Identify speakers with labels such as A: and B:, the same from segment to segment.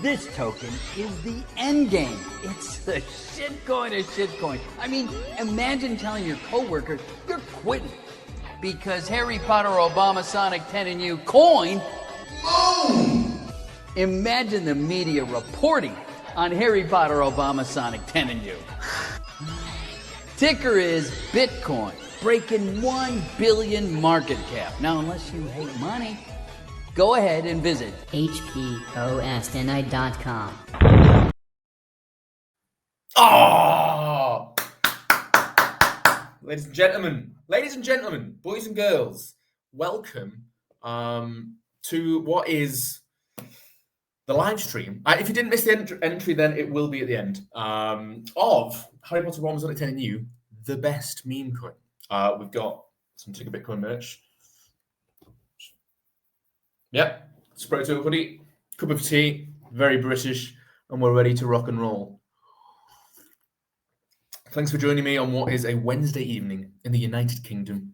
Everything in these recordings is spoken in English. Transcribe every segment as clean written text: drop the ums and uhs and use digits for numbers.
A: This token is the end game. It's the shitcoin of shitcoin. I mean, imagine telling your coworker you're quitting because HarryPotterObamaSonic10inu coin. Imagine the media reporting on HarryPotterObamaSonic10inu. Ticker is Bitcoin, breaking 1 billion market cap. Now, unless you hate money, go ahead and visit
B: HarryPotterObamaSonic10inu.com.
C: Oh! Ladies and gentlemen, boys and girls, welcome to what is the live stream. If you didn't miss the entry, then it will be at the end of HarryPotterObamaSonic10inu, the best meme coin. We've got some Ticker Bitcoin merch. Yep, Sproto hoodie, cup of tea, very British, and we're ready to rock and roll. Thanks for joining me on what is a Wednesday evening in the United Kingdom,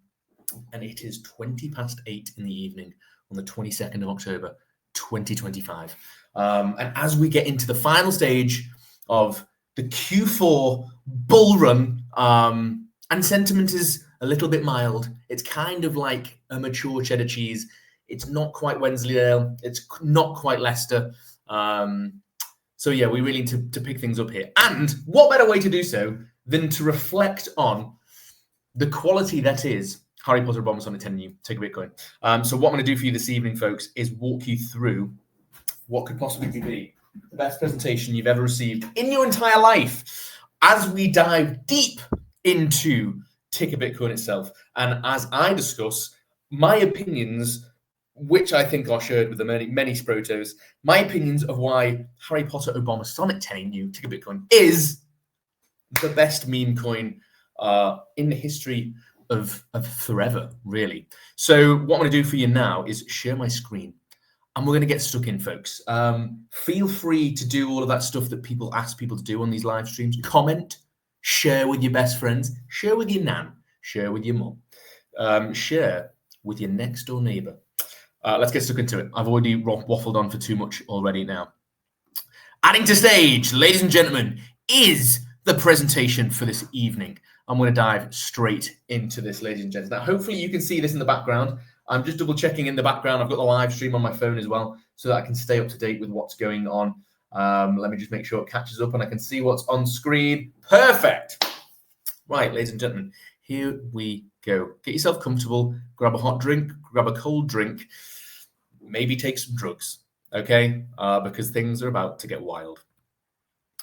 C: and it is 8:20 in the evening on the 22nd of October, 2025. And as we get into the final stage of the Q4 bull run, and sentiment is a little bit mild. It's kind of like a mature cheddar cheese. It's not quite Wensleydale. It's not quite Leicester. So yeah, we really need to pick things up here. And what better way to do so than to reflect on the quality that is HarryPotterObamaSonic10inu, Ticker Bitcoin. So what I'm going to do for you this evening, folks, is walk you through what could possibly be the best presentation you've ever received in your entire life as we dive deep into Ticker Bitcoin itself. And as I discuss my opinions, which I think are shared with the many Sprotos, my opinions of why HarryPotterObamaSonic10inu, Ticker Bitcoin, is the best meme coin in the history of forever, really. So what I'm going to do for you now is share my screen, and we're going to get stuck in, folks. Feel free to do all of that stuff that people ask people to do on these live streams. Comment, share with your best friends, share with your nan, share with your mum, share with your next door neighbor. Let's get stuck into it. I've already waffled on for too much already now. Adding to stage, ladies and gentlemen, is the presentation for this evening. I'm going to dive straight into this, ladies and gents. Now, hopefully you can see this in the background. I'm just double checking in the background. I've got the live stream on my phone as well, so that I can stay up to date with what's going on. Let me just make sure it catches up and I can see what's on screen. Perfect. Right, ladies and gentlemen, here we go. Get yourself comfortable, grab a hot drink, grab a cold drink, maybe take some drugs, okay? Because things are about to get wild.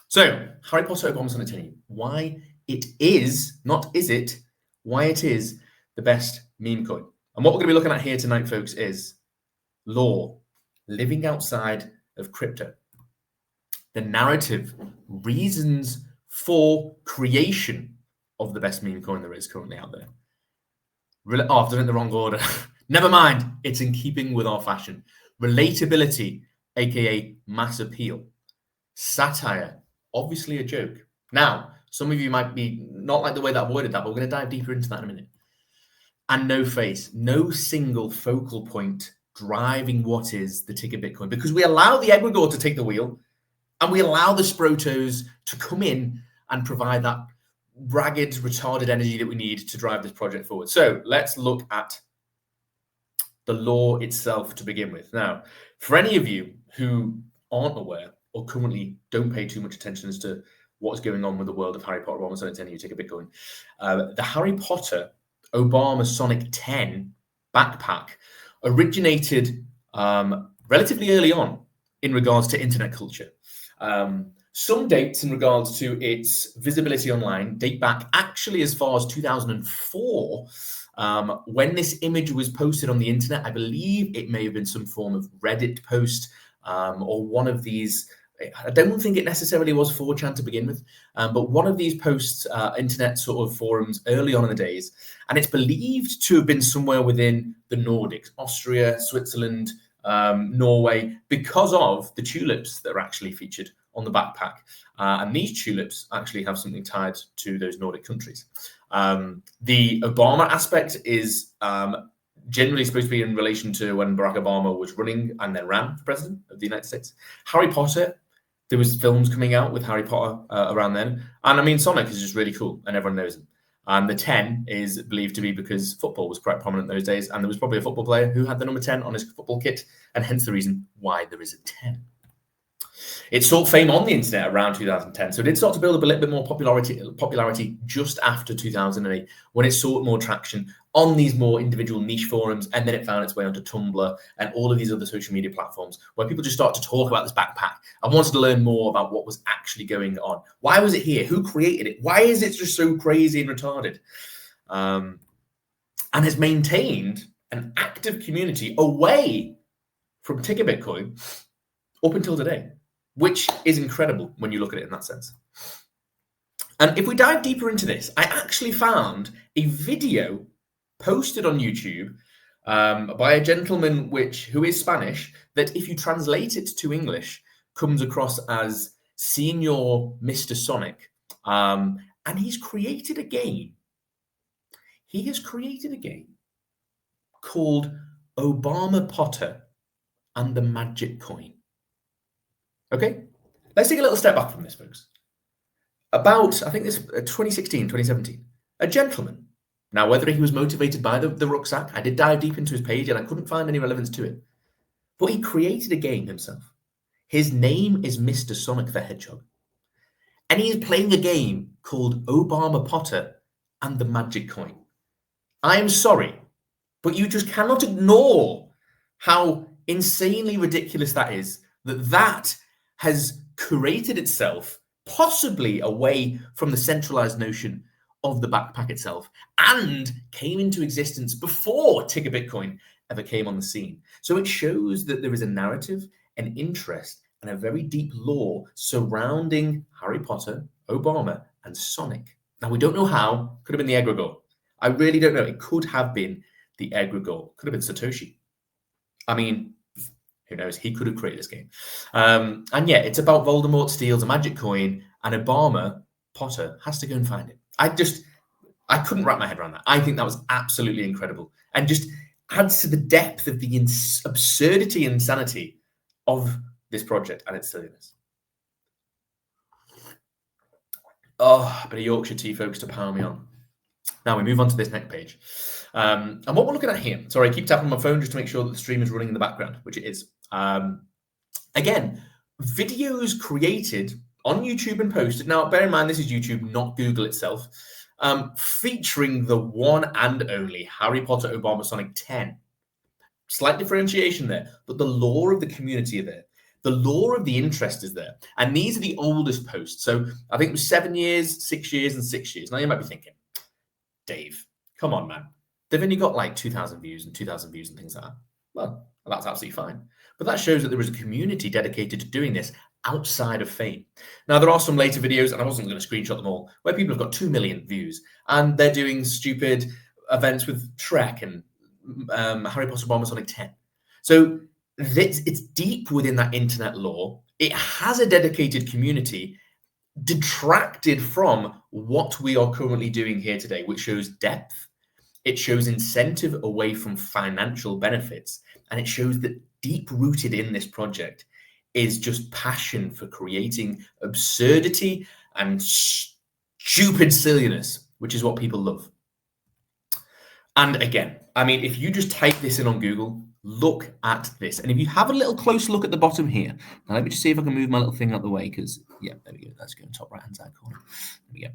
C: So, HarryPotterObamaSonic10inu, why it is, not is it, why it is the best meme coin. And what we're going to be looking at here tonight, folks, is lore, living outside of crypto. The narrative, reasons for creation of the best meme coin there is currently out there. Oh, I've done it in the wrong order. Never mind. It's in keeping with our fashion. Relatability, aka mass appeal. Satire, obviously a joke. Now, some of you might be not like the way that I worded that, but we're going to dive deeper into that in a minute. And no face, no single focal point driving what is the Ticker Bitcoin, because we allow the egregore to take the wheel, and we allow the Sprotos to come in and provide that ragged, retarded energy that we need to drive this project forward. So let's look at the lore itself to begin with. Now, for any of you who aren't aware or currently don't pay too much attention as to what's going on with the world of HarryPotterObamaSonic10inu, Ticker Bitcoin, the Harry Potter Obama Sonic 10 backpack originated relatively early on in regards to internet culture. Some dates in regards to its visibility online date back actually as far as 2004, when this image was posted on the internet. I believe it may have been some form of Reddit post or one of these. I don't think it necessarily was 4chan to begin with, but one of these posts, internet sort of forums early on in the days, and it's believed to have been somewhere within the Nordics, Austria, Switzerland, Norway, because of the tulips that are actually featured on the backpack. And these tulips actually have something tied to those Nordic countries. The Obama aspect is generally supposed to be in relation to when Barack Obama was running and then ran for president of the United States. Harry Potter, there was films coming out with Harry Potter around then. And I mean, Sonic is just really cool and everyone knows him. And the 10 is believed to be because football was quite prominent those days. And there was probably a football player who had the number 10 on his football kit. And hence the reason why there is a 10. It sought fame on the internet around 2010. So it did start to build up a little bit more popularity just after 2008 when it sought more traction on these more individual niche forums. And then it found its way onto Tumblr and all of these other social media platforms where people just start to talk about this backpack and wanted to learn more about what was actually going on. Why was it here? Who created it? Why is it just so crazy and retarded? And has maintained an active community away from Ticker Bitcoin up until today, which is incredible when you look at it in that sense. And if we dive deeper into this, I actually found a video posted on YouTube by a gentleman who is Spanish that, if you translate it to English, comes across as Senior Mr. Sonic. And he's created a game. He has created a game called Obama Potter and the Magic Coin. Okay, let's take a little step back from this, folks. About, I think this 2016, 2017, a gentleman. Now, whether he was motivated by the rucksack, I did dive deep into his page and I couldn't find any relevance to it. But he created a game himself. His name is Mr. Sonic the Hedgehog. And he is playing a game called Obama Potter and the Magic Coin. I am sorry, but you just cannot ignore how insanely ridiculous that is, that has curated itself possibly away from the centralized notion of the backpack itself and came into existence before Ticker Bitcoin ever came on the scene. So it shows that there is a narrative, an interest, and a very deep lore surrounding Harry Potter, Obama, and Sonic. Now, we don't know how. Could have been the egregore. I really don't know. It could have been the egregore. Could have been Satoshi. I mean, who knows? He could have created this game. And yeah, it's about Voldemort steals a magic coin and Obama, Potter, has to go and find it. I couldn't wrap my head around that. I think that was absolutely incredible and just adds to the depth of the absurdity and insanity of this project and its silliness. Oh, a bit of Yorkshire tea, folks, to power me on. Now we move on to this next page. And what we're looking at here, sorry, I keep tapping on my phone just to make sure that the stream is running in the background, which it is. Again, videos created on YouTube and posted. Now, bear in mind, this is YouTube, not Google itself, featuring the one and only HarryPotterObamaSonic10. Slight differentiation there, but the lore of the community are there. The lore of the interest is there. And these are the oldest posts. So I think it was 7 years, 6 years, and 6 years. Now you might be thinking, Dave, come on, man. They've only got like 2,000 views and 2,000 views and things like that. Well, that's absolutely fine. But that shows that there is a community dedicated to doing this outside of fame. Now, there are some later videos, and I wasn't going to screenshot them all, where people have got 2 million views, and they're doing stupid events with Shrek and Harry Potter Obama 10. So it's deep within that internet lore. It has a dedicated community detracted from what we are currently doing here today, which shows depth. It shows incentive away from financial benefits. And it shows that deep rooted in this project is just passion for creating absurdity and stupid silliness, which is what people love. And again, I mean, if you just type this in on Google, look at this. And if you have a little close look at the bottom here, now let me just see if I can move my little thing out the way, because, yeah, there we go. Let's go in the top right-hand side corner. There we go.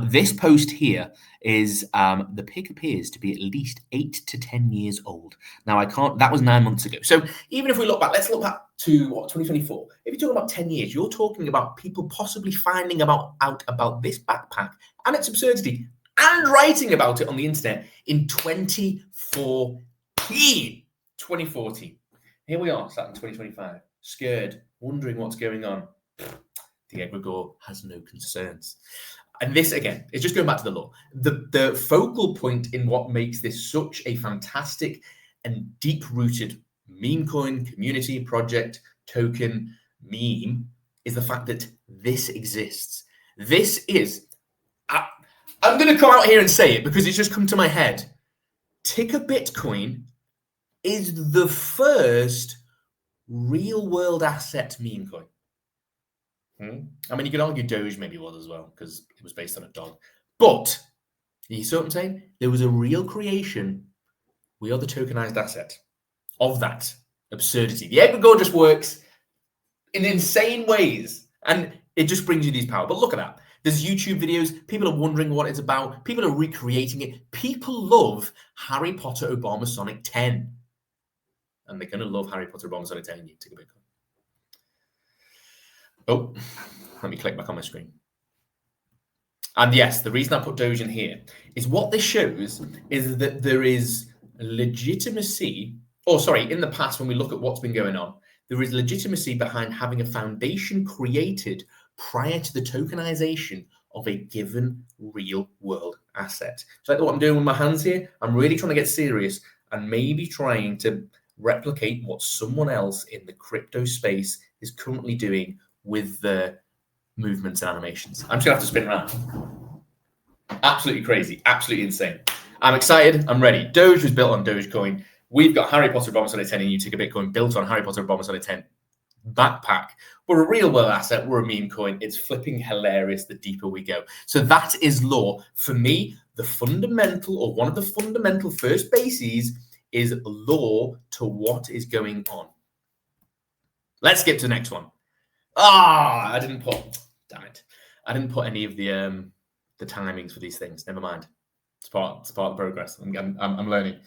C: This post here is, the pic appears to be at least 8 to 10 years old. Now, that was 9 months ago. So even if we look back, let's look back to, 2024. If you're talking about 10 years, you're talking about people possibly finding out about this backpack and its absurdity and writing about it on the internet in 2014. Here we are, sat in 2025, scared, wondering what's going on. The egregore has no concerns. And this, again, is just going back to the law. The focal point in what makes this such a fantastic and deep-rooted Memecoin community project token meme is the fact that this exists. This is, I'm going to come out here and say it because it's just come to my head. Ticker Bitcoin is the first real-world asset meme coin. I mean, you could argue Doge maybe was as well, because it was based on a dog. But, you see what I'm saying? There was a real creation. We are the tokenized asset of that absurdity. The Memecoin just works in insane ways, and it just brings you these power. But look at that. There's YouTube videos. People are wondering what it's about. People are recreating it. People love Harry Potter Obama Sonic 10. And they're going to love Harry Potter ObamaSonic10inu. Take a Bitcoin. Oh, let me click back on my screen. And yes, the reason I put Doge in here is what this shows is that there is legitimacy, in the past, when we look at what's been going on, there is legitimacy behind having a foundation created prior to the tokenization of a given real world asset. So like what I'm doing with my hands here, I'm really trying to get serious and maybe trying to replicate what someone else in the crypto space is currently doing with the movements and animations. I'm just gonna have to spin around. Absolutely crazy, absolutely insane. I'm excited, I'm ready. Doge was built on Dogecoin. We've got Harry Potter ObamaSonic10inu Take a Bitcoin built on Harry Potter ObamaSonic10 backpack. We're a real world asset, we're a meme coin. It's flipping hilarious the deeper we go. So that is law. For me, the fundamental, or one of the fundamental first bases, is law to what is going on. Let's skip to the next one. I didn't put any of the timings for these things. Never mind. It's part of the progress. I'm learning.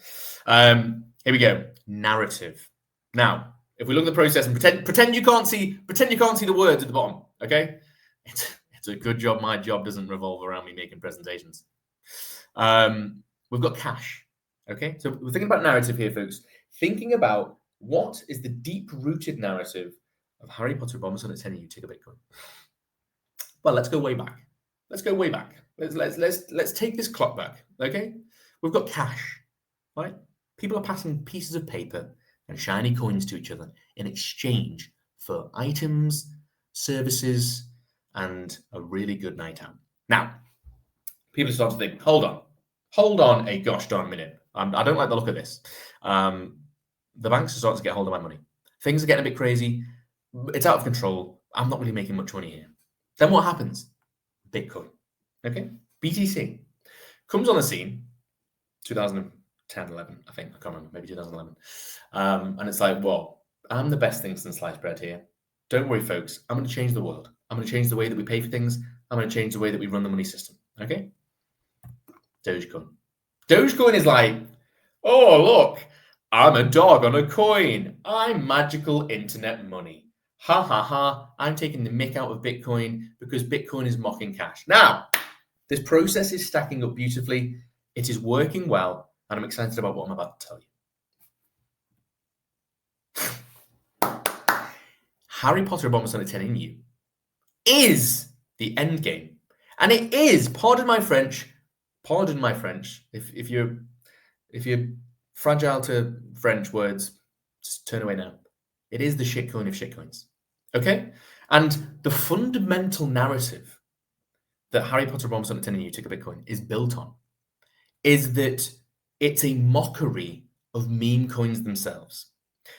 C: Here we go. Narrative. Now, if we look at the process and pretend you can't see the words at the bottom. Okay, it's a good job my job doesn't revolve around me making presentations. We've got cash. Okay, so we're thinking about narrative here, folks. Thinking about what is the deep-rooted narrative of Harry Potter ObamaSonic10inu Take a Bitcoin. Well, let's go way back. Let's take this clock back. Okay, we've got cash, right? People are passing pieces of paper and shiny coins to each other in exchange for items, services, and a really good night out. Now, people start to think, hold on a gosh darn minute. I don't like the look of this. The banks are starting to get hold of my money. Things are getting a bit crazy. It's out of control. I'm not really making much money here. Then what happens? Bitcoin. Okay? BTC comes on the scene, 2010, 11, I think. I can't remember. Maybe 2011. And it's like, well, I'm the best thing since sliced bread here. Don't worry, folks. I'm going to change the world. I'm going to change the way that we pay for things. I'm going to change the way that we run the money system. Okay? Dogecoin. Dogecoin is like, oh, look, I'm a dog on a coin. I'm magical internet money. Ha, ha, ha. I'm taking the mick out of Bitcoin because Bitcoin is mocking cash. Now, this process is stacking up beautifully. It is working well, and I'm excited about what I'm about to tell you. Harry Potter ObamaSonic10inu is the end game. And it is, pardon my French, if you're fragile to French words, just turn away now. It is the shitcoin of shitcoins. Okay? And the fundamental narrative that Harry Potter ObamaSonic10inu Take a Bitcoin is built on is that it's a mockery of meme coins themselves.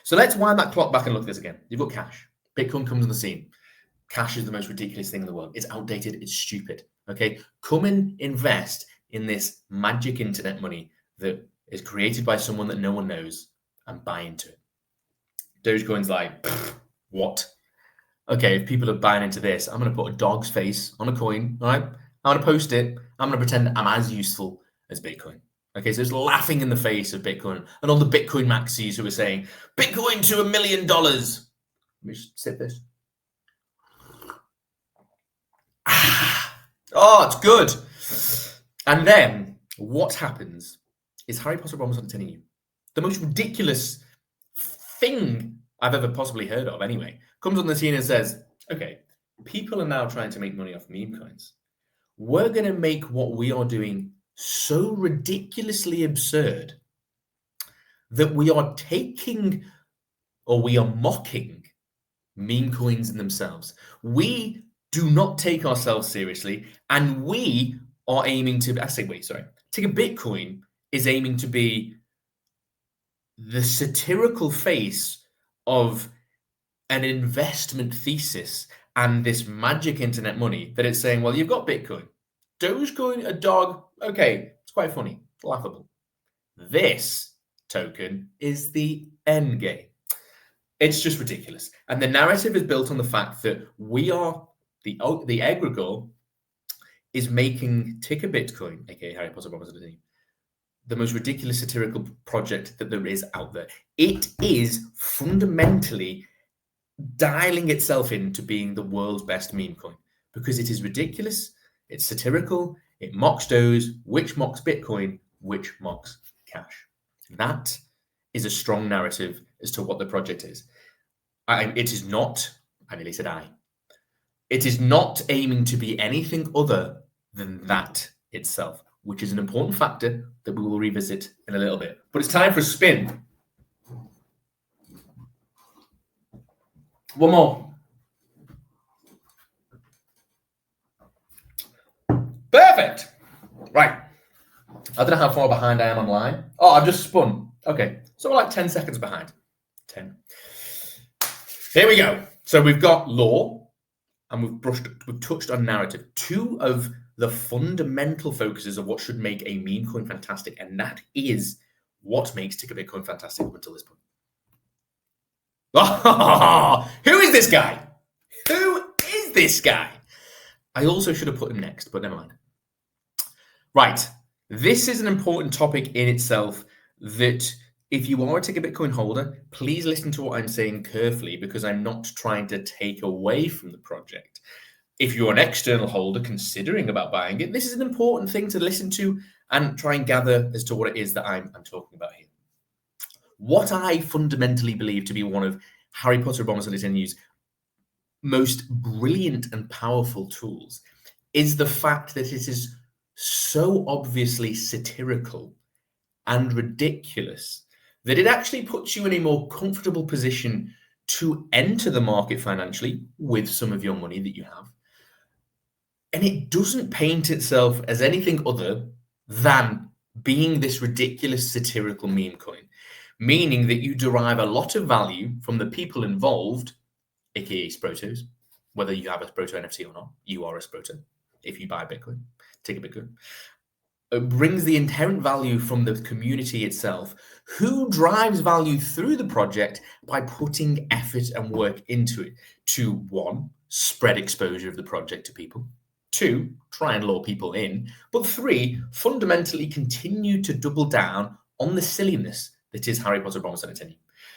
C: So let's wind that clock back and look at this again. You've got cash. Bitcoin comes on the scene. Cash is the most ridiculous thing in the world. It's outdated. It's stupid. Okay? Come and invest in this magic internet money that is created by someone that no one knows and buy into it. Dogecoin's like, what? Okay, if people are buying into this, I'm going to put a dog's face on a coin, all right? I'm going to post it. I'm going to pretend I'm as useful as Bitcoin. Okay, so it's laughing in the face of Bitcoin and all the Bitcoin maxis who are saying, Bitcoin to $1 million. Let me just sip this. Oh, it's good. And then what happens is Harry Potter ObamaSonic10inu, the most ridiculous thing I've ever possibly heard of anyway, comes on the scene and says, okay, people are now trying to make money off meme coins. We're going to make what we are doing so ridiculously absurd that we are taking, or we are mocking meme coins in themselves. We do not take ourselves seriously, and we are aiming to, Take a Bitcoin is aiming to be the satirical face of an investment thesis and this magic internet money that it's saying, well, you've got Bitcoin, Dogecoin, a dog, okay, it's quite funny, laughable. This token is the end game. It's just ridiculous. And the narrative is built on the fact that we are, the egregore is making Ticker Bitcoin, aka HarryPotterObamaSonic10inu, the most ridiculous satirical project that there is out there. It is fundamentally dialing itself into being the world's best meme coin because it is ridiculous, it's satirical, it mocks Doge, which mocks Bitcoin, which mocks cash. That is a strong narrative as to what the project is. It is not, I nearly said it is not aiming to be anything other than that itself, which is an important factor that we will revisit in a little bit. But it's time for a spin. One more. Perfect. Right. I don't know how far behind I am online. Oh, I've just spun. Okay. So we're like 10 seconds behind. 10. Here we go. So we've got law and we've touched on narrative. Two of the fundamental focuses of what should make a meme coin fantastic, and that is what makes Ticker Bitcoin fantastic up until this point. Who is this guy? Who is this guy? I also should have put him next, but never mind. Right. This is an important topic in itself that if you are a Ticker Bitcoin holder, please listen to what I'm saying carefully because I'm not trying to take away from the project. If you're an external holder considering about buying it, this is an important thing to listen to and try and gather as to what it is that I'm talking about here. What I fundamentally believe to be one of HarryPotterObamaSonic10inu's most brilliant and powerful tools is the fact that it is so obviously satirical and ridiculous that it actually puts you in a more comfortable position to enter the market financially with some of your money that you have. And it doesn't paint itself as anything other than being this ridiculous satirical meme coin, meaning that you derive a lot of value from the people involved, aka Sprotos, whether you have a Sproto NFT or not, you are a Sproto if you buy Bitcoin, take a Bitcoin. It brings the inherent value from the community itself, who drives value through the project by putting effort and work into it to, one, spread exposure of the project to people, two, try and lure people in, but three, fundamentally continue to double down on the silliness that is HarryPotterObamaSonic10inu.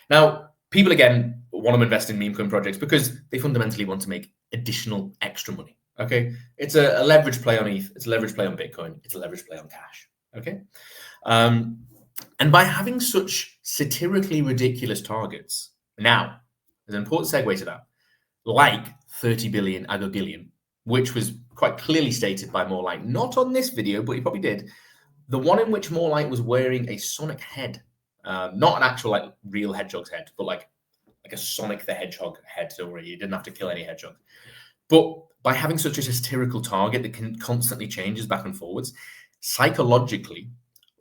C: Now, people, again, want to invest in meme coin projects because they fundamentally want to make additional extra money. Okay, it's a leverage play on ETH, it's a leverage play on Bitcoin, it's a leverage play on cash. Okay, and by having such satirically ridiculous targets, now there's an important segue to that, like 30 billion agogillion, which was quite clearly stated by Morelight, not on this video, but he probably did. The one in which Morelight was wearing a Sonic head, not an actual like real hedgehog's head, but like a Sonic the Hedgehog head. Don't worry, you didn't have to kill any hedgehogs. But by having such a satirical target that can constantly changes back and forwards, psychologically,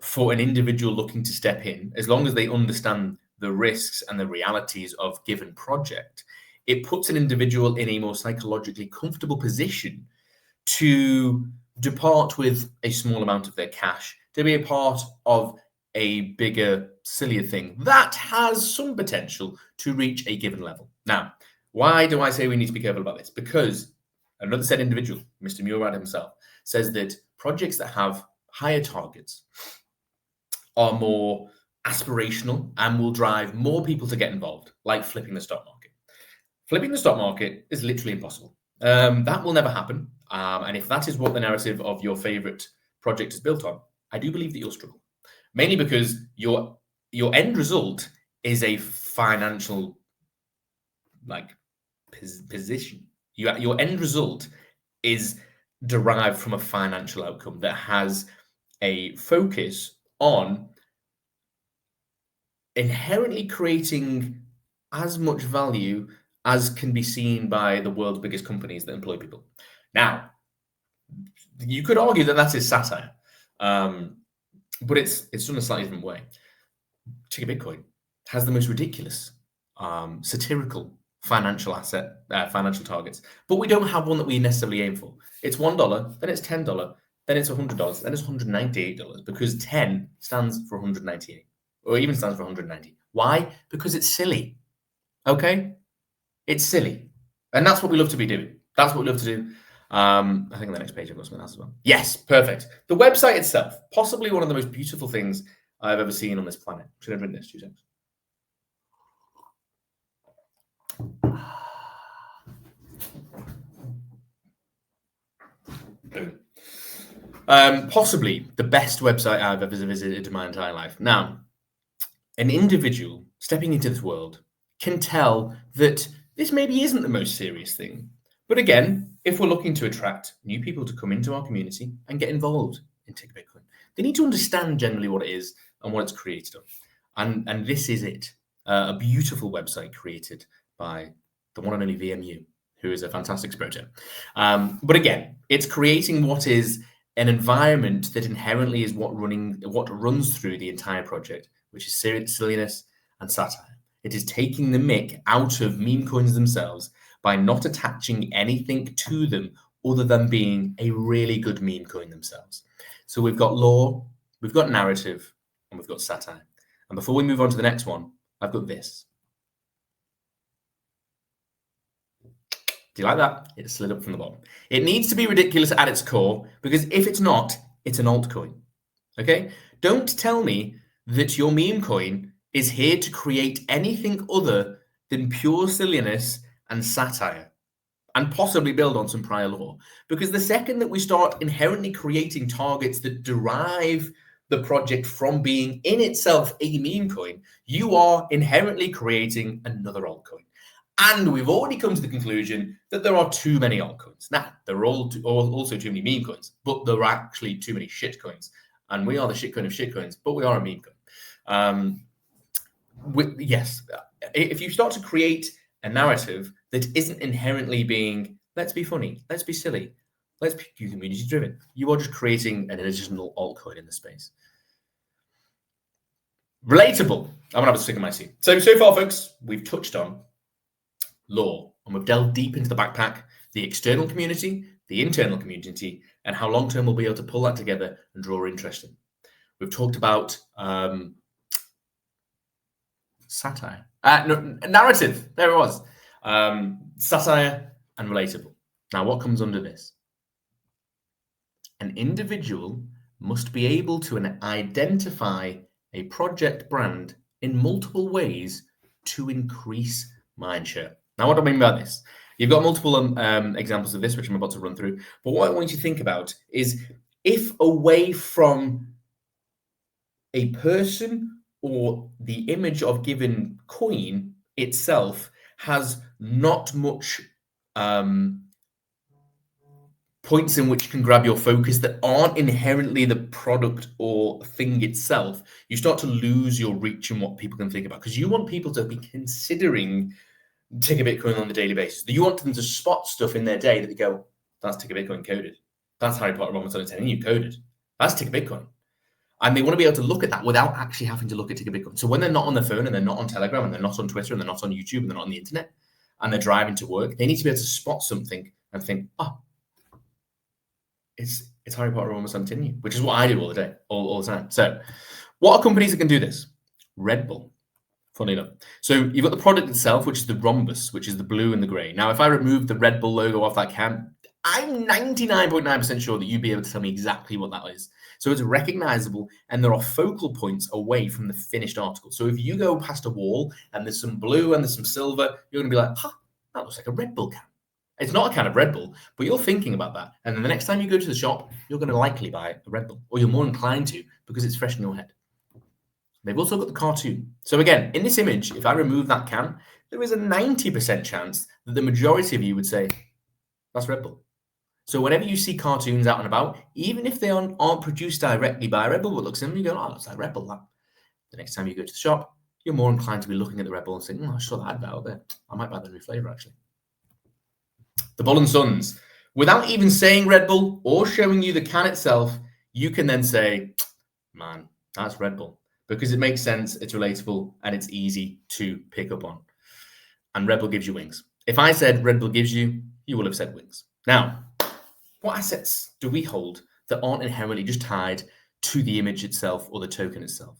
C: for an individual looking to step in, as long as they understand the risks and the realities of given project, it puts an individual in a more psychologically comfortable position to depart with a small amount of their cash to be a part of a bigger, sillier thing that has some potential to reach a given level. Now, why do I say we need to be careful about this? Because another said individual, Mr. Murad himself, says that projects that have higher targets are more aspirational and will drive more people to get involved, like flipping the stock market. Flipping the stock market is literally impossible. That will never happen. And if that is what the narrative of your favorite project is built on, I do believe that you'll struggle. Mainly because your end result is a financial position. Your end result is derived from a financial outcome that has a focus on inherently creating as much value as can be seen by the world's biggest companies that employ people. Now, you could argue that that is satire, but it's done a slightly different way. Take a Bitcoin. has the most ridiculous, satirical financial targets, but we don't have one that we necessarily aim for. It's $1, then it's $10, then it's $100, then it's $198 because 10 stands for 198, or even stands for 190. Why? Because it's silly. Okay, it's silly, and that's what we love to be doing. That's what we love to do. I think on the next page I've got something else as well. Yes, perfect. The website itself, possibly one of the most beautiful things I've ever seen on this planet. Should I drink this? 2 seconds. Possibly the best website I've ever visited in my entire life. Now, an individual stepping into this world can tell that this maybe isn't the most serious thing. But again, if we're looking to attract new people to come into our community and get involved in Tick Bitcoin, they need to understand generally what it is and what it's created of. And this is it, a beautiful website created by the one and only VMU, who is a fantastic spiritor. But again, it's creating what is an environment that inherently is what runs through the entire project, which is silliness and satire. It is taking the mick out of meme coins themselves by not attaching anything to them other than being a really good meme coin themselves. So we've got lore, we've got narrative, and we've got satire. And before we move on to the next one, I've got this. Do you like that? It slid up from the bottom. It needs to be ridiculous at its core, because if it's not, it's an altcoin. Okay? Don't tell me that your meme coin is here to create anything other than pure silliness and satire, and possibly build on some prior lore. Because the second that we start inherently creating targets that derive the project from being in itself a meme coin, you are inherently creating another altcoin. And we've already come to the conclusion that there are too many altcoins. Now, there are also too many meme coins, but there are actually too many shit coins. And we are the shitcoin of shitcoins, but we are a meme coin. Yes, if you start to create a narrative that isn't inherently being, let's be funny, let's be silly, let's be community driven, you are just creating an additional altcoin in the space. Relatable. I'm gonna have a stick in my seat. So far, folks, we've touched on lore, and we've delved deep into the backpack, the external community, the internal community, and how long-term we'll be able to pull that together and draw interest in. We've talked about satire, narrative, there it was, satire and relatable. Now, what comes under this? An individual must be able to identify a project brand in multiple ways to increase mindshare. Now, what do I mean by this? You've got multiple examples of this, which I'm about to run through. But what I want you to think about is if away from a person or the image of given coin itself has not much points in which you can grab your focus that aren't inherently the product or thing itself, you start to lose your reach in what people can think about, because you want people to be considering Tick a Bitcoin on a daily basis. You want them to spot stuff in their day that they go, that's Tick a Bitcoin coded. That's HarryPotterObamaSonic10inu coded. That's Tick a Bitcoin. And they want to be able to look at that without actually having to look at Tick a Bitcoin. So when they're not on their phone and they're not on Telegram and they're not on Twitter and they're not on YouTube and they're not on the internet and they're driving to work, they need to be able to spot something and think, oh, it's HarryPotterObamaSonic10inu, which is what I do all the day, all the time. So what are companies that can do this? Red Bull, funny enough. So you've got the product itself, which is the rhombus, which is the blue and the gray. Now, if I remove the Red Bull logo off that can, I'm 99.9% sure that you'd be able to tell me exactly what that is. So it's recognizable, and there are focal points away from the finished article. So if you go past a wall and there's some blue and there's some silver, you're going to be like, huh, that looks like a Red Bull can. It's not a can of Red Bull, but you're thinking about that. And then the next time you go to the shop, you're going to likely buy a Red Bull, or you're more inclined to because it's fresh in your head. They've also got the cartoon. So again, in this image, if I remove that can, there is a 90% chance that the majority of you would say, that's Red Bull. So whenever you see cartoons out and about, even if they aren't produced directly by Red Bull, but looks similar, you go, oh, looks like Red Bull, that. The next time you go to the shop, you're more inclined to be looking at the Red Bull and saying, I saw that advert out there. I might buy the new flavor, actually. The Bull and Sons. Without even saying Red Bull or showing you the can itself, you can then say, man, that's Red Bull. because it makes sense, it's relatable, and it's easy to pick up on. And Red Bull gives you wings. If I said Red Bull gives you, you will have said wings. Now, what assets do we hold that aren't inherently just tied to the image itself or the token itself?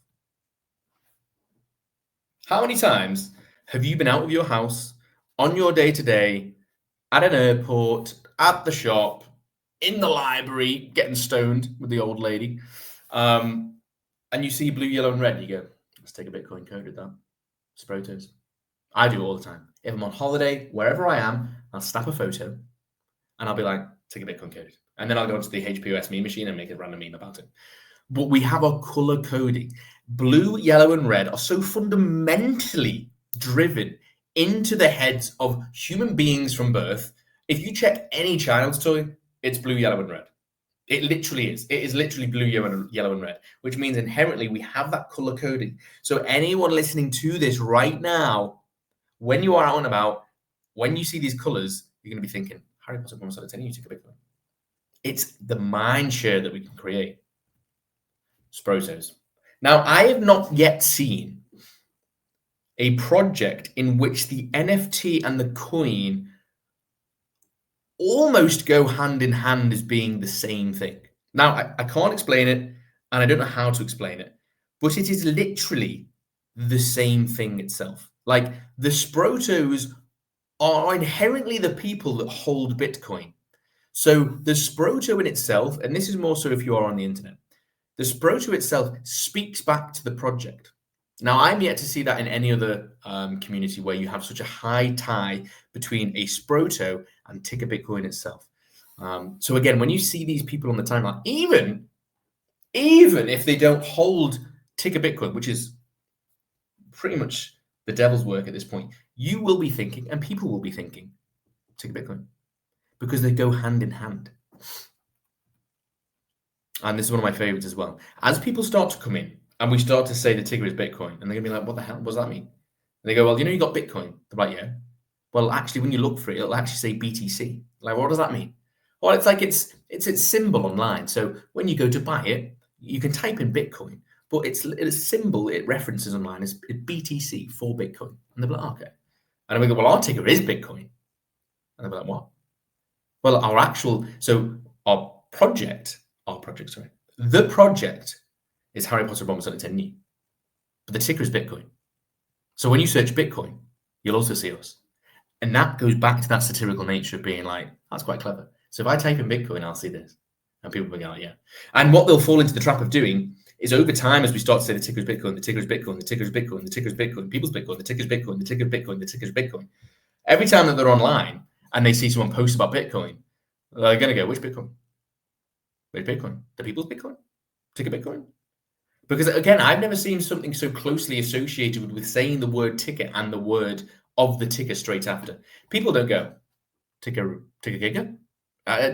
C: How many times have you been out of your house on your day-to-day, at an airport, at the shop, in the library, getting stoned with the old lady, and you see blue, yellow, and red, and you go, let's take a Bitcoin code with that. Sprotos. I do it all the time. If I'm on holiday, wherever I am, I'll snap a photo, and I'll be like, take a Bitcoin code. And then I'll go into the HPOS meme machine and make a random meme about it. But we have our color coding. Blue, yellow, and red are so fundamentally driven into the heads of human beings from birth. If you check any child's toy, it's blue, yellow, and red. It literally is. It is literally blue, yellow, and red, which means inherently we have that color coding. So anyone listening to this right now, when you are out and about, when you see these colors, you're going to be thinking, HarryPotterObamaSonic10inu, take a Bitcoin. It's the mind share that we can create. Sprotos. Now, I have not yet seen a project in which the NFT and the coin almost go hand in hand as being the same thing. Now, I can't explain it, and I don't know how to explain it, but it is literally the same thing itself. Like, the Sprotos are inherently the people that hold Bitcoin. So the Sproto in itself, and this is more so if you are on the internet, the Sproto itself speaks back to the project. Now, I'm yet to see that in any other community where you have such a high tie between a Sproto and Ticker Bitcoin itself. So again, when you see these people on the timeline, even if they don't hold Ticker Bitcoin, which is pretty much the devil's work at this point, you will be thinking, and people will be thinking, Ticker Bitcoin, because they go hand in hand. And this is one of my favorites as well. As people start to come in and we start to say the ticker is Bitcoin, and they're going to be like, what the hell? What does that mean? And they go, well, you got Bitcoin. They're like, yeah. Well, actually, when you look for it, it'll actually say BTC. Like, what does that mean? Well, it's like it's its symbol online. So when you go to buy it, you can type in Bitcoin, but its symbol it references online is BTC for Bitcoin. And they'll be like, okay. And then we go, well, our ticker is Bitcoin. And they'll be like, what? Well, the project is HarryPotterObamaSonic10inu, but the ticker is Bitcoin. So when you search Bitcoin, you'll also see us. And that goes back to that satirical nature of being like, that's quite clever. So if I type in Bitcoin, I'll see this. And people will be like, yeah. And what they'll fall into the trap of doing is over time, as we start to say the ticker is Bitcoin, the ticker is Bitcoin, the ticker is Bitcoin, the ticker is Bitcoin, people's Bitcoin, the ticker is Bitcoin, the ticker is Bitcoin, the ticker is Bitcoin. Every time that they're online and they see someone post about Bitcoin, they're going to go, which Bitcoin? Which Bitcoin? The people's Bitcoin? Ticker Bitcoin? Because again, I've never seen something so closely associated with saying the word ticker and the word of the ticker straight after. People don't go, ticker giga? I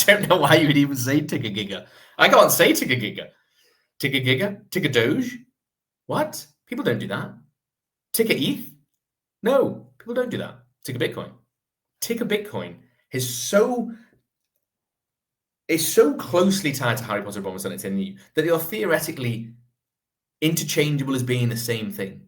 C: don't know why you would even say ticker giga. I can't say ticker giga. Ticker giga? Ticker doge? What? People don't do that. Ticker ETH? No, people don't do that. Ticker Bitcoin. Ticker Bitcoin is so closely tied to HarryPotterObamaSonic10inu that they are theoretically interchangeable as being the same thing.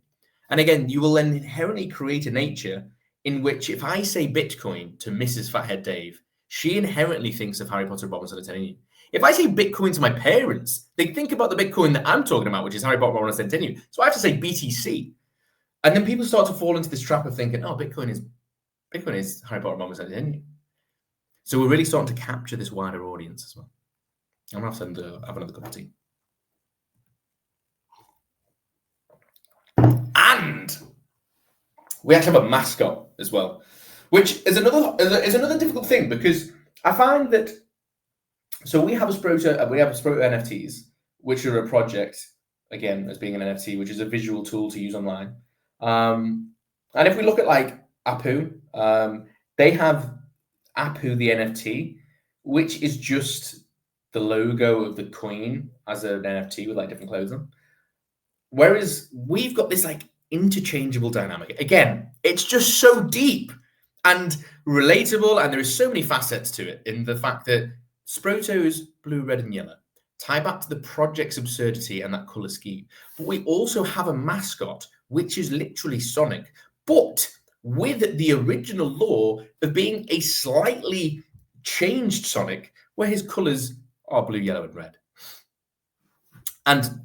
C: And again, you will then inherently create a nature in which if I say Bitcoin to Mrs. Fathead Dave, she inherently thinks of HarryPotterObamaSonic10inu. If I say Bitcoin to my parents, they think about the Bitcoin that I'm talking about, which is HarryPotterObamaSonic10inu. So I have to say BTC. And then people start to fall into this trap of thinking, oh, Bitcoin is HarryPotterObamaSonic10inu. So we're really starting to capture this wider audience as well. I'm going to have to have another cup of tea. And we actually have a mascot as well, which is another difficult thing because I find that, so we have a Sproto NFTs, which are a project, again, as being an NFT, which is a visual tool to use online. And if we look at like Apu, they have Apu the NFT, which is just the logo of the coin as an NFT with like different clothes on. Whereas we've got this like interchangeable dynamic. Again, it's just so deep and relatable, and there is so many facets to it in the fact that Sproto is blue, red, and yellow. tie back to the project's absurdity and that color scheme. But we also have a mascot, which is literally Sonic, but with the original lore of being a slightly changed Sonic, where his colors are blue, yellow, and red. And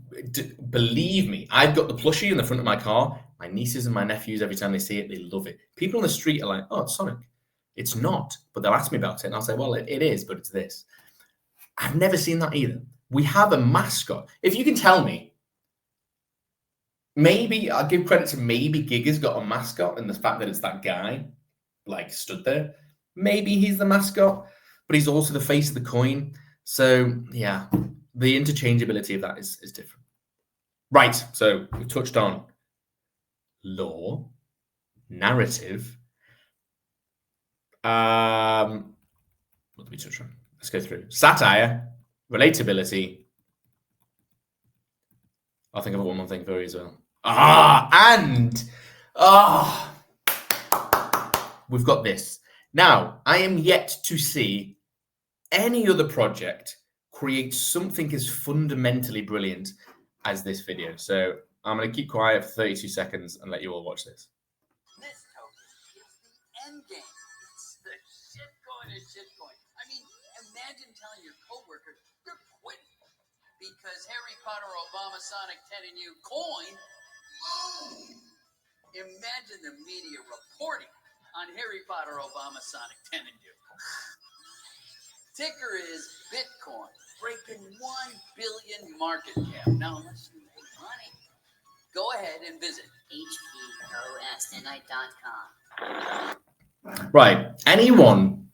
C: believe me, I've got the plushie in the front of my car. My nieces and my nephews, every time they see it, they love it. People on the street are like, oh, it's Sonic. It's not, but they'll ask me about it, and I'll say, well, it is, but it's this. I've never seen that either. We have a mascot. If you can tell me, maybe I'll give credit to maybe Giga's got a mascot and the fact that it's that guy, like, stood there. Maybe he's the mascot, but he's also the face of the coin. So, yeah, the interchangeability of that is different. Right, so we've touched on lore, narrative. What did we touch on? Let's go through. Satire, relatability. I'll think of one more thing for you as well. We've got this. Now, I am yet to see any other project create something as fundamentally brilliant as this video. So I'm going to keep quiet for 32 seconds and let you all watch this.
A: This token is the end game. It's the shitcoin of shitcoin. I mean, imagine telling your coworkers you're quitting because HarryPotterObamaSonic10inu coin. Imagine the media reporting on HarryPotterObamaSonic10inu. Ticker is Bitcoin, breaking 1 billion market cap. Now, unless you make money, go ahead and visit HPOStonight.com.
C: Right. Anyone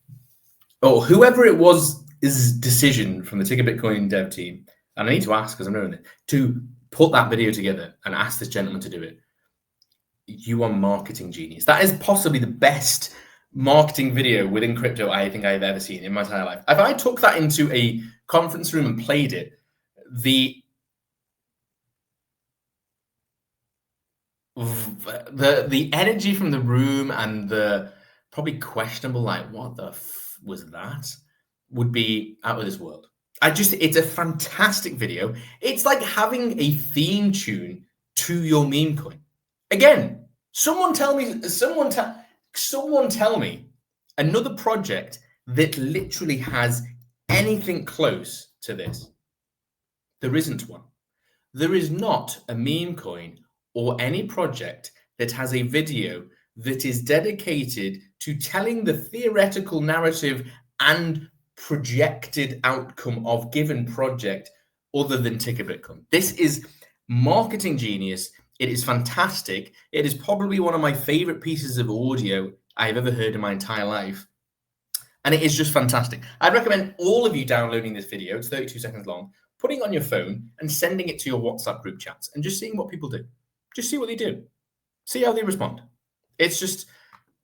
C: or whoever it was is decision from the Ticker Bitcoin dev team, and I need to ask because I'm knowing it, to put that video together and ask this gentleman to do it. You are marketing genius. That is possibly the best marketing video within crypto I think I've ever seen in my entire life. If I took that into a conference room and played it, the energy from the room and the probably questionable, like, what the was that, would be out of this world. It's a fantastic video. It's like having a theme tune to your meme coin. Again, someone tell me another project that literally has anything close to this. There isn't one. There is not a meme coin or any project that has a video that is dedicated to telling the theoretical narrative and projected outcome of given project other than Ticker Bitcoin. This is marketing genius. It is fantastic. It is probably one of my favorite pieces of audio I've ever heard in my entire life. And it is just fantastic. I'd recommend all of you downloading this video. It's 32 seconds long, putting it on your phone and sending it to your WhatsApp group chats and just seeing what people do. Just see what they do. See how they respond.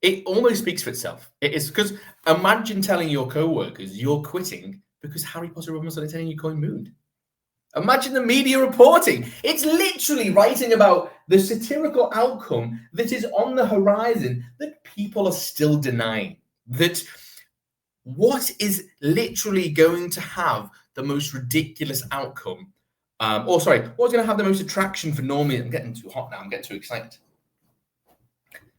C: It almost speaks for itself. It is because imagine telling your co-workers you're quitting because HarryPotterObamaSonic10inu coin mooned. Imagine the media reporting. It's literally writing about the satirical outcome that is on the horizon that people are still denying. That what is literally going to have the most ridiculous outcome? What's going to have the most attraction for normie? I'm getting too hot now. I'm getting too excited.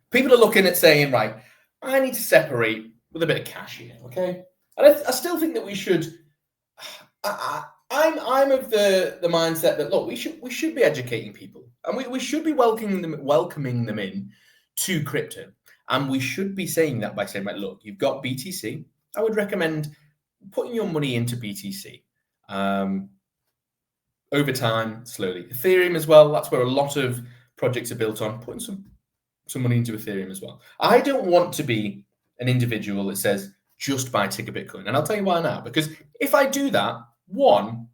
C: People are looking at saying, right, I need to separate with a bit of cash here, okay? And I still think that we should. I'm of the mindset that, look, we should be educating people, and we should be welcoming them in to crypto, and we should be saying that by saying, right, look, you've got BTC. I would recommend putting your money into BTC over time, slowly. Ethereum as well. That's where a lot of projects are built on. Putting some money into Ethereum as well. I don't want to be an individual that says just buy Ticker Bitcoin, and I'll tell you why now. Because if I do that, one,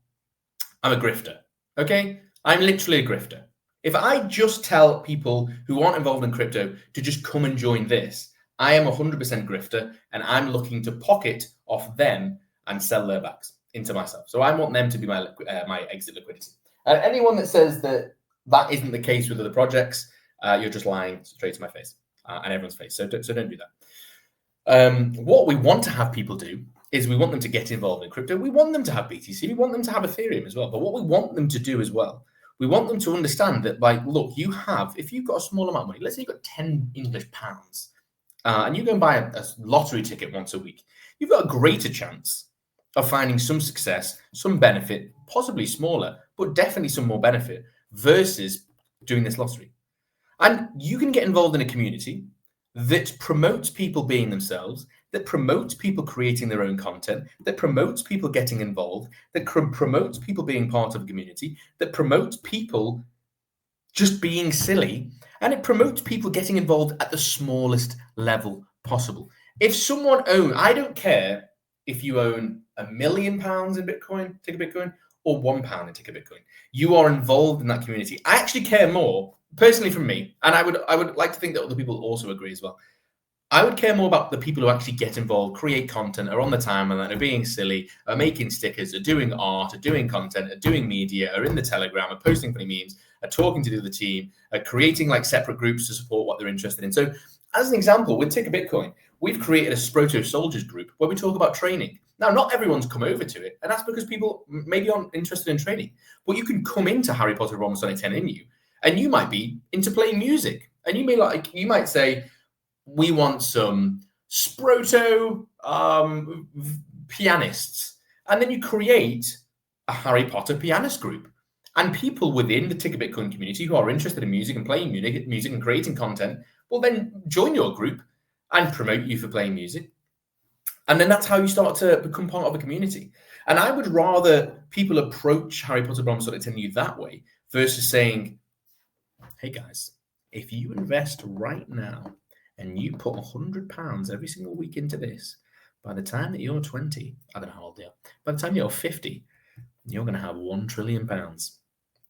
C: I'm a grifter, okay? I'm literally a grifter. If I just tell people who aren't involved in crypto to just come and join this, I am 100% grifter, and I'm looking to pocket off them and sell their backs into myself. So I want them to be my exit liquidity. And anyone that says that isn't the case with other projects, you're just lying straight to my face and everyone's face. So don't do that. What we want to have people do is we want them to get involved in crypto. We want them to have BTC. We want them to have Ethereum as well. But what we want them to do as well, we want them to understand that, like, look, if you've got a small amount of money, let's say you've got 10 English pounds, and you go and buy a lottery ticket once a week, you've got a greater chance of finding some success, some benefit, possibly smaller, but definitely some more benefit versus doing this lottery. And you can get involved in a community that promotes people being themselves, that promotes people creating their own content, that promotes people getting involved, that promotes people being part of a community, that promotes people just being silly, and it promotes people getting involved at the smallest level possible. If someone I don't care if you own £1 million in Bitcoin, take a Bitcoin, or £1 in take a Bitcoin. You are involved in that community. I actually care more, personally, from me, and I would like to think that other people also agree as well. I would care more about the people who actually get involved, create content, are on the timeline, are being silly, are making stickers, are doing art, are doing content, are doing media, are in the Telegram, are posting funny memes, are talking to the other team, are creating like separate groups to support what they're interested in. So as an example, with Take a Bitcoin, we've created a Sproto Soldiers group where we talk about training. Now, not everyone's come over to it, and that's because people maybe aren't interested in training. But you can come into HarryPotterObamaSonic10inu, and you might be into playing music, and you might say, we want some Sproto pianists. And then you create a Harry Potter pianist group. And people within the Ticker Bitcoin community who are interested in music and playing music and creating content will then join your group and promote you for playing music. And then that's how you start to become part of a community. And I would rather people approach HarryPotterObamaSonic10inu that way versus saying, hey guys, if you invest right now, and you put £100 every single week into this, by the time that you're 20, I don't know how old you are, by the time you're 50, you're going to have £1 trillion.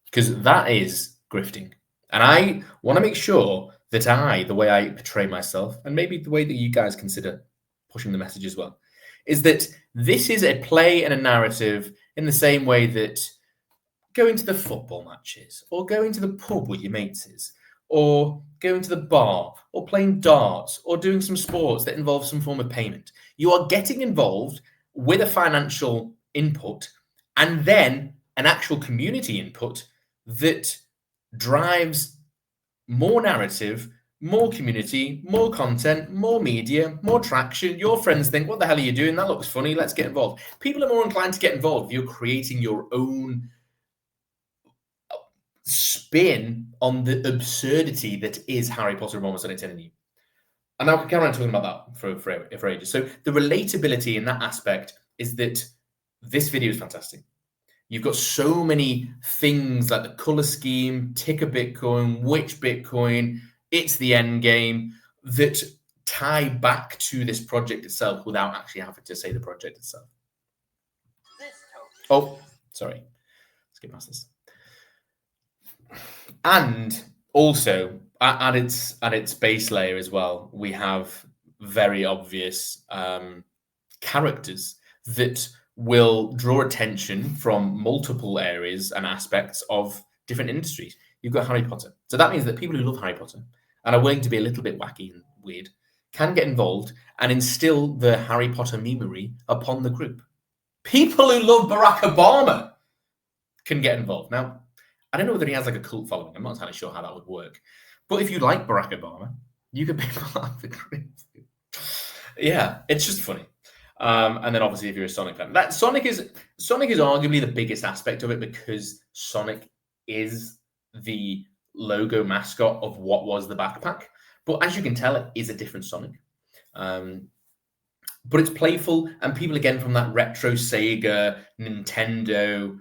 C: Because that is grifting. And I want to make sure that the way I portray myself, and maybe the way that you guys consider pushing the message as well, is that this is a play and a narrative in the same way that going to the football matches, or going to the pub with your mates is, or going to the bar, or playing darts, or doing some sports that involve some form of payment. You are getting involved with a financial input and then an actual community input that drives more narrative, more community, more content, more media, more traction. Your friends think, what the hell are you doing? That looks funny. Let's get involved. People are more inclined to get involved if you're creating your own spin on the absurdity that is HarryPotterObamaSonic10inu. And I'll carry on talking about that for ages. So the relatability in that aspect is that this video is fantastic. You've got so many things like the color scheme, ticker Bitcoin, which Bitcoin, it's the end game, that tie back to this project itself without actually having to say the project itself. Oh, sorry. Let's get past this. And also at its base layer as well, we have very obvious characters that will draw attention from multiple areas and aspects of different industries. You've got Harry Potter. So that means that people who love Harry Potter and are willing to be a little bit wacky and weird can get involved and instill the Harry Potter memery upon the group. People who love Barack Obama can get involved. Now, I don't know whether he has like a cult following. I'm not entirely sure how that would work. But if you like Barack Obama, you could be part of the group. Yeah, it's just funny. And then obviously if you're a Sonic fan, Sonic is arguably the biggest aspect of it because Sonic is the logo mascot of what was the backpack. But as you can tell, it is a different Sonic. But it's playful, and people again from that retro Sega, Nintendo,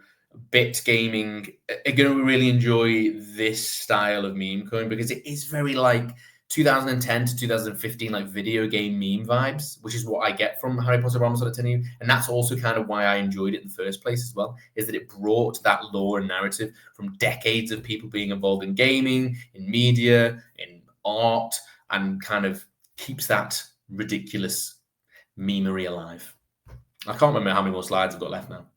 C: bit gaming are going to really enjoy this style of Memecoin because it is very like 2010 to 2015 like video game meme vibes, which is what I get from HarryPotterObamaSonic10inu, and that's also kind of why I enjoyed it in the first place as well, is that it brought that lore and narrative from decades of people being involved in gaming, in media, in art, and kind of keeps that ridiculous memery alive. I can't remember how many more slides I've got left now.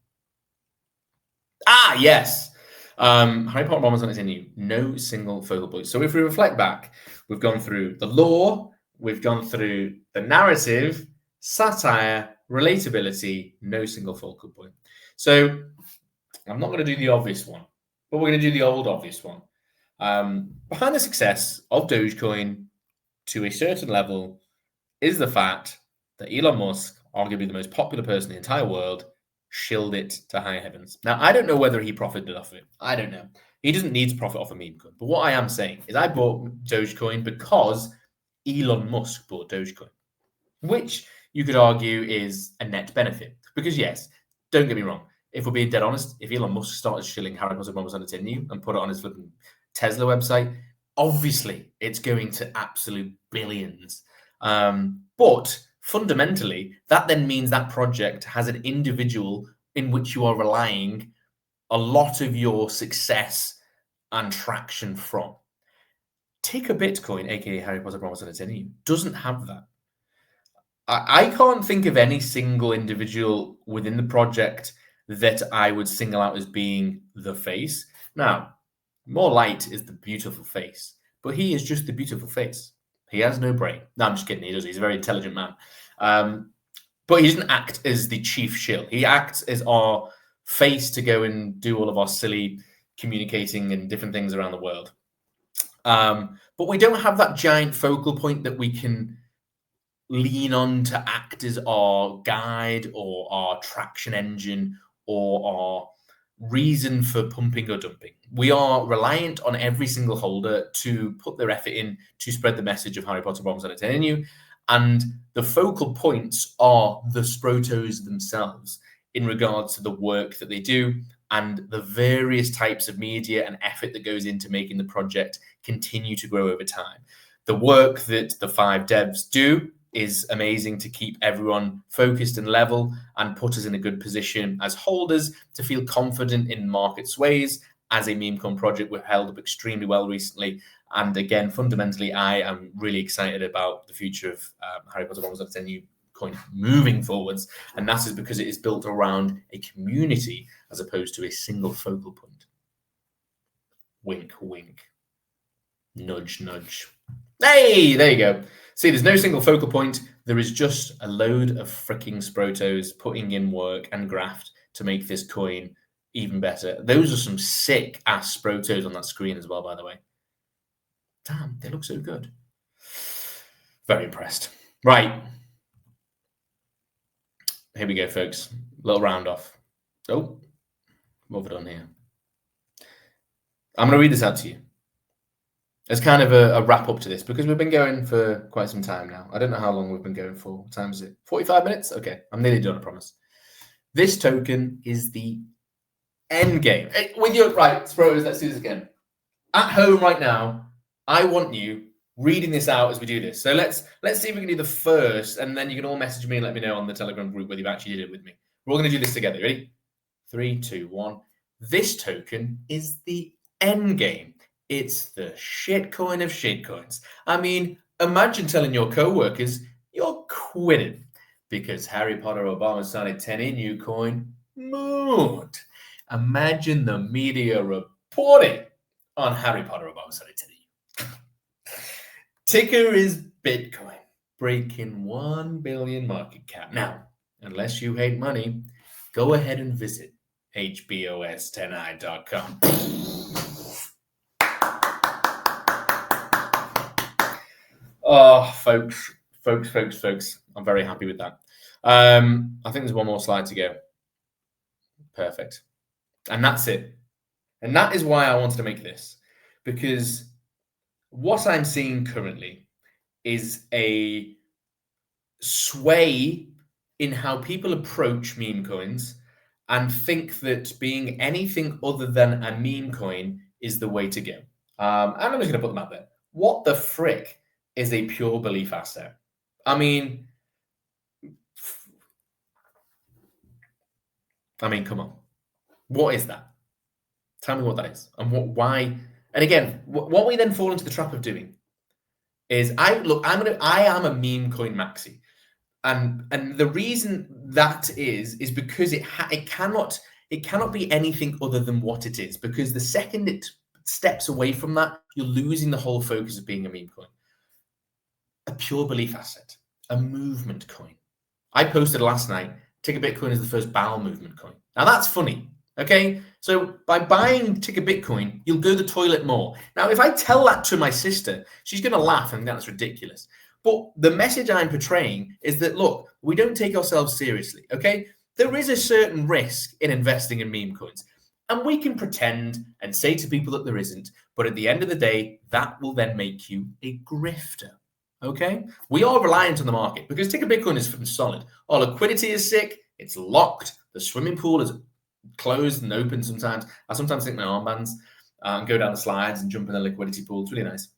C: Ah, yes. HarryPotterObamaSonic10inu, no single focal point. So if we reflect back, we've gone through the lore, we've gone through the narrative, satire, relatability, no single focal point. So I'm not going to do the obvious one, but we're going to do the old obvious one. Behind the success of Dogecoin to a certain level is the fact that Elon Musk, arguably the most popular person in the entire world, shilled it to high heavens. Now, I don't know whether he profited off it. I don't know. He doesn't need to profit off a meme coin. But what I am saying is I bought Dogecoin because Elon Musk bought Dogecoin, which you could argue is a net benefit. Because yes, don't get me wrong. If we're being dead honest, if Elon Musk started shilling HarryPotterObamaSonic10inu and put it on his flipping Tesla website, obviously it's going to absolute billions. But fundamentally, that then means that project has an individual in which you are relying a lot of your success and traction from. Take a Bitcoin, aka HarryPotterObamaSonic10inu, doesn't have that. I can't think of any single individual within the project that I would single out as being the face. Now, More Light is the beautiful face, but he is just the beautiful face. He has no brain. No, I'm just kidding. He does. He's a very intelligent man. But he doesn't act as the chief shill. He acts as our face to go and do all of our silly communicating and different things around the world. But we don't have that giant focal point that we can lean on to act as our guide or our traction engine or our reason for pumping or dumping. We are reliant on every single holder to put their effort in to spread the message of HarryPotterObamaSonic10inu, and the focal points are the Sprotos themselves in regards to the work that they do and the various types of media and effort that goes into making the project continue to grow over time. The work that the 5 devs do is amazing to keep everyone focused and level and put us in a good position as holders to feel confident in market sways. As a Memecoin project, we've held up extremely well recently. And again, fundamentally, I am really excited about the future of HarryPotterObamaSonic10inu coin moving forwards. And that is because it is built around a community as opposed to a single focal point. Wink, wink. Nudge, nudge. Hey, there you go. See, there's no single focal point. There is just a load of freaking Sprotos putting in work and graft to make this coin even better. Those are some sick ass Sprotos on that screen as well, by the way. Damn, they look so good. Very impressed. Right. Here we go, folks. Little round off. Oh, what have I done here? I'm going to read this out to you. As kind of a wrap up to this, because we've been going for quite some time now. I don't know how long we've been going for. What time is it? 45 minutes? Okay, I'm nearly done, I promise. This token is the end game. Hey, with your right, Sprotos, let's do this again. At home right now, I want you reading this out as we do this. So let's see if we can do the first, and then you can all message me and let me know on the Telegram group whether you've actually did it with me. We're all going to do this together. Ready? 3, 2, 1. This token is the end game. It's the shitcoin of shitcoins. I mean, imagine telling your co-workers you're quitting because HarryPotterObamaSonic10inu coin mooned. Imagine the media reporting on HarryPotterObamaSonic10inu. Ticker is Bitcoin, breaking 1 billion market cap. Now, unless you hate money, go ahead and visit hbos10i.com. Oh, folks. I'm very happy with that. I think there's one more slide to go. Perfect. And that's it. And that is why I wanted to make this. Because what I'm seeing currently is a sway in how people approach meme coins and think that being anything other than a meme coin is the way to go. And I'm just going to put them out there. What the frick is a pure belief asset? I mean, come on. What is that? Tell me what that is and why. And again, what we then fall into the trap of doing is I am a meme coin maxi. And the reason that is because it cannot be anything other than what it is, because the second it steps away from that, you're losing the whole focus of being a meme coin. A pure belief asset, a movement coin, I posted last night, Ticker Bitcoin is the first bowel movement coin. Now that's funny, okay? So by buying Ticker Bitcoin, you'll go to the toilet more. Now, if I tell that to my sister, she's going to laugh and think that's ridiculous. But the message I'm portraying is that, look, we don't take ourselves seriously, okay? There is a certain risk in investing in meme coins. And we can pretend and say to people that there isn't. But at the end of the day, that will then make you a grifter. Okay, we are reliant on the market because Ticker Bitcoin is solid. Our liquidity is sick. It's locked. The swimming pool is closed and open sometimes. I sometimes take my armbands and go down the slides and jump in the liquidity pool. It's really nice.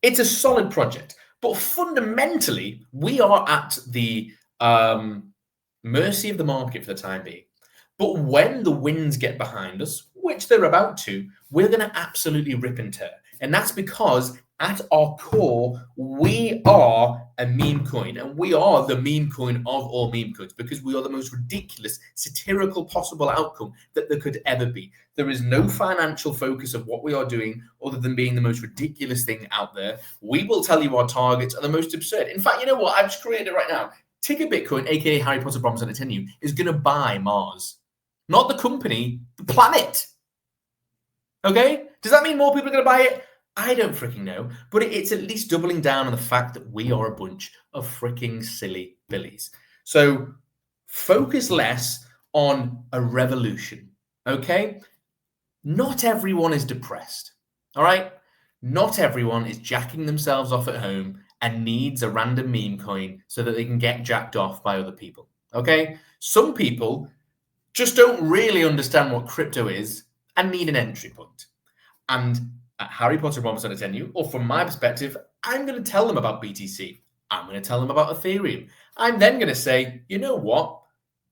C: It's a solid project, but fundamentally, we are at the mercy of the market for the time being. But when the winds get behind us, which they're about to, we're going to absolutely rip and tear. And that's because at our core, we are a meme coin, and we are the meme coin of all meme coins because we are the most ridiculous, satirical possible outcome that there could ever be. There is no financial focus of what we are doing other than being the most ridiculous thing out there. We will tell you our targets are the most absurd. In fact, you know what? I've just created it right now. Ticker Bitcoin, aka HarryPotterObamaSonic10inu, is going to buy Mars. Not the company, the planet. Okay? Does that mean more people are going to buy it? I don't freaking know. But it's at least doubling down on the fact that we are a bunch of freaking silly billies. So focus less on a revolution. Okay? Not everyone is depressed. All right? Not everyone is jacking themselves off at home and needs a random meme coin so that they can get jacked off by other people. Okay? Some people just don't really understand what crypto is and need an entry point. And at HarryPotterObamaSonic10inu, or from my perspective, I'm going to tell them about BTC. I'm going to tell them about Ethereum. I'm then going to say, you know what?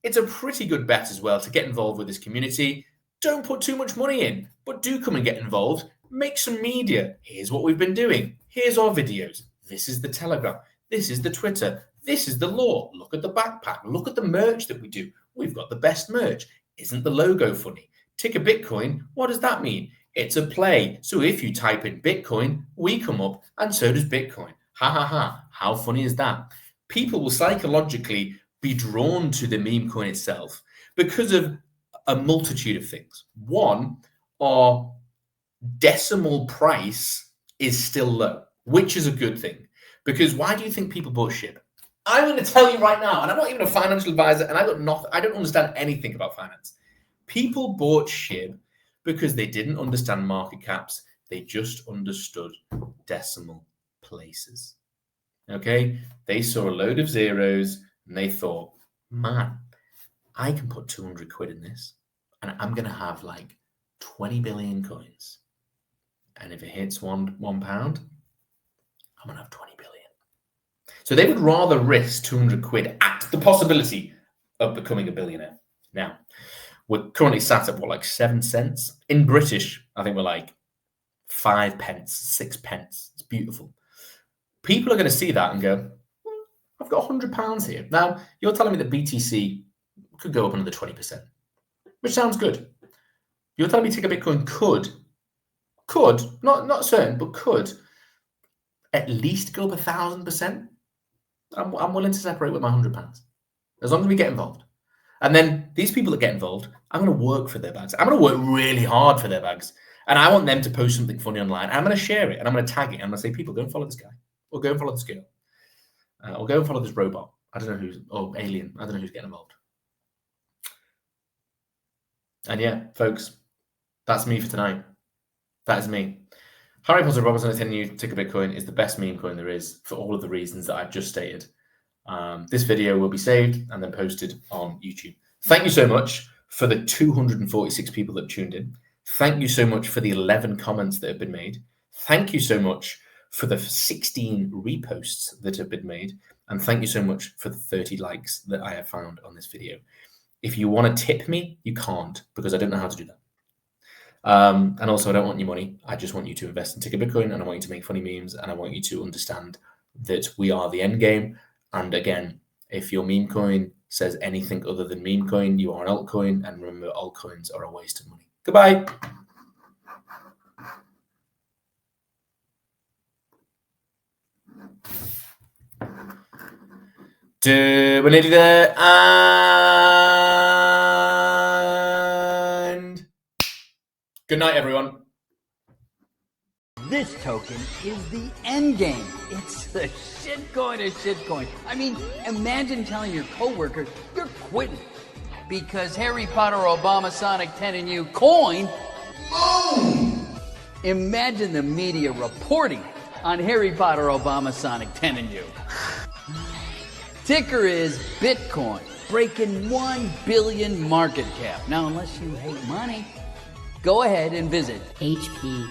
C: It's a pretty good bet as well to get involved with this community. Don't put too much money in, but do come and get involved. Make some media. Here's what we've been doing. Here's our videos. This is the Telegram. This is the Twitter. This is the law. Look at the backpack. Look at the merch that we do. We've got the best merch. Isn't the logo funny? Ticker Bitcoin, what does that mean? It's a play. So if you type in Bitcoin, we come up, and so does Bitcoin. Ha ha ha. How funny is that? People will psychologically be drawn to the meme coin itself because of a multitude of things. One, our decimal price is still low, which is a good thing. Because why do you think people bought SHIB? I'm going to tell you right now, and I'm not even a financial advisor, and I don't understand anything about finance. People bought SHIB because they didn't understand market caps. They just understood decimal places. Okay? They saw a load of zeros and they thought, man, I can put 200 quid in this and I'm going to have like 20 billion coins. And if it hits one pound, I'm going to have 20 billion. So they would rather risk 200 quid at the possibility of becoming a billionaire. Now, we're currently sat at like 7 cents. In British, I think we're like 5 pence, 6 pence. It's beautiful. People are going to see that and go, I've got £100 here. Now, you're telling me that BTC could go up another 20%, which sounds good. You're telling me Ticker Bitcoin could, not certain, but could at least go up 1,000%. I'm willing to separate with my £100 as long as we get involved. And then these people that get involved, I'm going to work for their bags. I'm going to work really hard for their bags. And I want them to post something funny online. I'm going to share it and I'm going to tag it. I'm going to say, people, go and follow this guy. Or go and follow this girl. Or go and follow this robot. I don't know who's, or alien. I don't know who's getting involved. And yeah, folks, that's me for tonight. That is me. HarryPotterObamaSonic10inu Ticker Bitcoin is the best meme coin there is for all of the reasons that I've just stated. This video will be saved and then posted on YouTube. Thank you so much for the 246 people that tuned in. Thank you so much for the 11 comments that have been made. Thank you so much for the 16 reposts that have been made. And thank you so much for the 30 likes that I have found on this video. If you want to tip me, you can't, because I don't know how to do that. And also, I don't want your money. I just want you to invest in Ticker Bitcoin, and I want you to make funny memes, and I want you to understand that we are the end game. And again, if your meme coin says anything other than meme coin, you are an altcoin. And remember, altcoins are a waste of money. Goodbye. We're nearly there. And good night, everyone.
A: This token is the end game. It's the shitcoin of shitcoin. I mean, imagine telling your coworkers you're quitting because HarryPotterObamaSonic10inu coin. Imagine the media reporting on HarryPotterObamaSonic10inu. Ticker is Bitcoin, breaking 1 billion market cap. Now, unless you hate money, go ahead and visit
B: HPOSNI.com.